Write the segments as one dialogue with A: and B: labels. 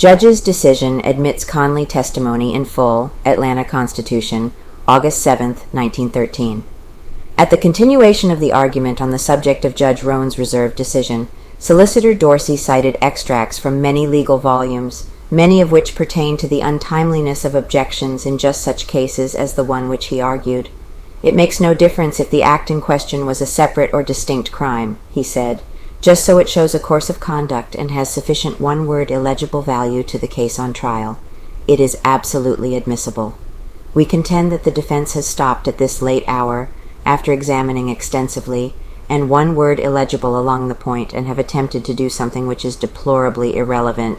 A: Judge's decision admits Conley testimony in full, Atlanta Constitution, August 7, 1913. At the continuation of the argument on the subject of Judge Roan's reserved decision, Solicitor Dorsey cited extracts from many legal volumes, many of which pertain to the untimeliness of objections in just such cases as the one which he argued. It makes no difference if the act in question was a separate or distinct crime, he said, just so it shows a course of conduct and has sufficient one-word illegible value to the case on trial. It is absolutely admissible. We contend that the defense has stopped at this late hour, after examining extensively, and one word illegible along the point, and have attempted to do something which is deplorably irrelevant.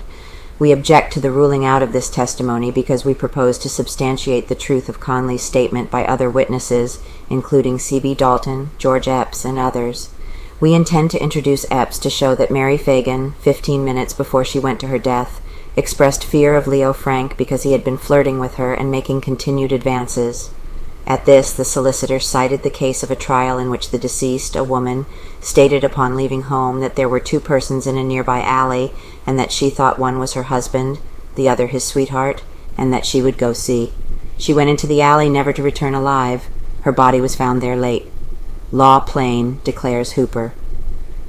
A: We object to the ruling out of this testimony because we propose to substantiate the truth of Conley's statement by other witnesses, including C.B. Dalton, George Epps, and others. We intend to introduce Epps to show that Mary Fagan, 15 minutes before she went to her death, expressed fear of Leo Frank because he had been flirting with her and making continued advances. At this, the solicitor cited the case of a trial in which the deceased, a woman, stated upon leaving home that there were two persons in a nearby alley and that she thought one was her husband, the other his sweetheart, and that she would go see. She went into the alley never to return alive. Her body was found there late. Law plain, declares Hooper.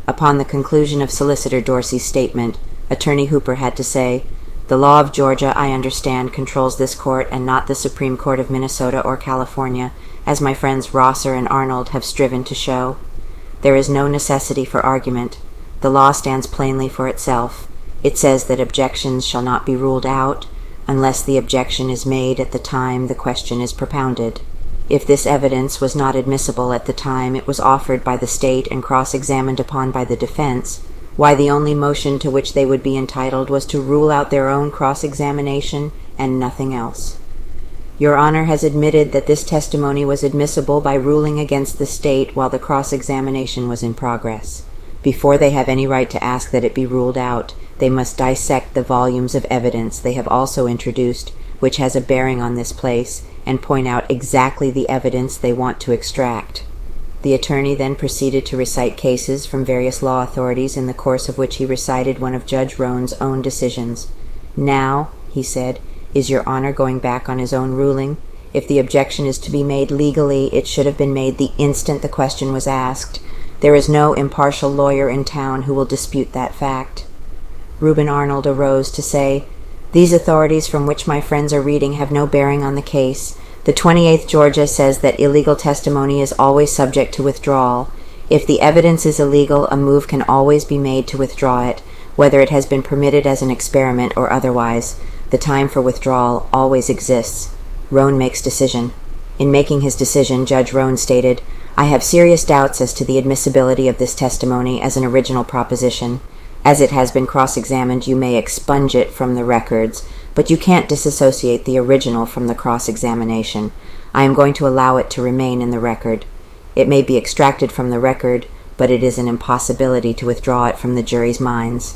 A: Upon the conclusion of Solicitor Dorsey's statement, Attorney Hooper had to say, "The law of Georgia, I understand, controls this court and not the Supreme Court of Minnesota or California, as my friends Rosser and Arnold have striven to show. There is no necessity for argument. The law stands plainly for itself. It says that objections shall not be ruled out unless the objection is made at the time the question is propounded. If this evidence was not admissible at the time it was offered by the state and cross-examined upon by the defense, why the only motion to which they would be entitled was to rule out their own cross-examination and nothing else. Your Honor has admitted that this testimony was admissible by ruling against the state while the cross-examination was in progress. Before they have any right to ask that it be ruled out, they must dissect the volumes of evidence they have also introduced, which has a bearing on this place, and point out exactly the evidence they want to extract." The attorney then proceeded to recite cases from various law authorities, in the course of which he recited one of Judge Roan's own decisions. "Now," he said, "is your Honor going back on his own ruling? If the objection is to be made legally, it should have been made the instant the question was asked. There is no impartial lawyer in town who will dispute that fact." Reuben Arnold arose to say, "These authorities from which my friends are reading have no bearing on the case. The 28th Georgia says that illegal testimony is always subject to withdrawal. If the evidence is illegal, a move can always be made to withdraw it, whether it has been permitted as an experiment or otherwise. The time for withdrawal always exists. Roan makes decision." In making his decision, Judge Roan stated, "I have serious doubts as to the admissibility of this testimony as an original proposition. As it has been cross-examined, you may expunge it from the records, but you can't disassociate the original from the cross-examination. I am going to allow it to remain in the record. It may be extracted from the record, but it is an impossibility to withdraw it from the jury's minds."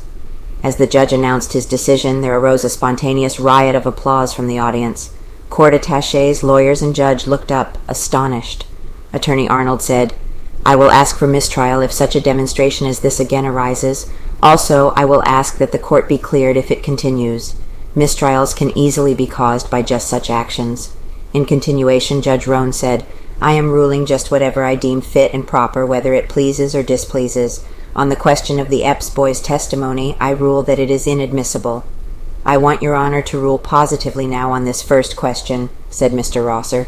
A: As the judge announced his decision, there arose a spontaneous riot of applause from the audience. Court attachés, lawyers, and judge looked up, astonished. Attorney Arnold said, "I will ask for mistrial if such a demonstration as this again arises. Also, I will ask that the court be cleared if it continues. Mistrials can easily be caused by just such actions." In continuation, Judge Roan said, "I am ruling just whatever I deem fit and proper, whether it pleases or displeases. On the question of the Epps boy's testimony, I rule that it is inadmissible." "I want your Honor to rule positively now on this first question," said Mr. Rosser.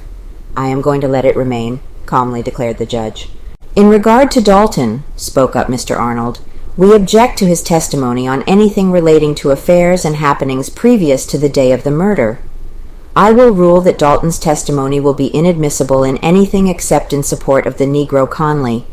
A: "I am going to let it remain," calmly declared the judge. "In regard to Dalton," spoke up Mr. Arnold, "we object to his testimony on anything relating to affairs and happenings previous to the day of the murder. I will rule that Dalton's testimony will be inadmissible in anything except in support of the Negro Conley.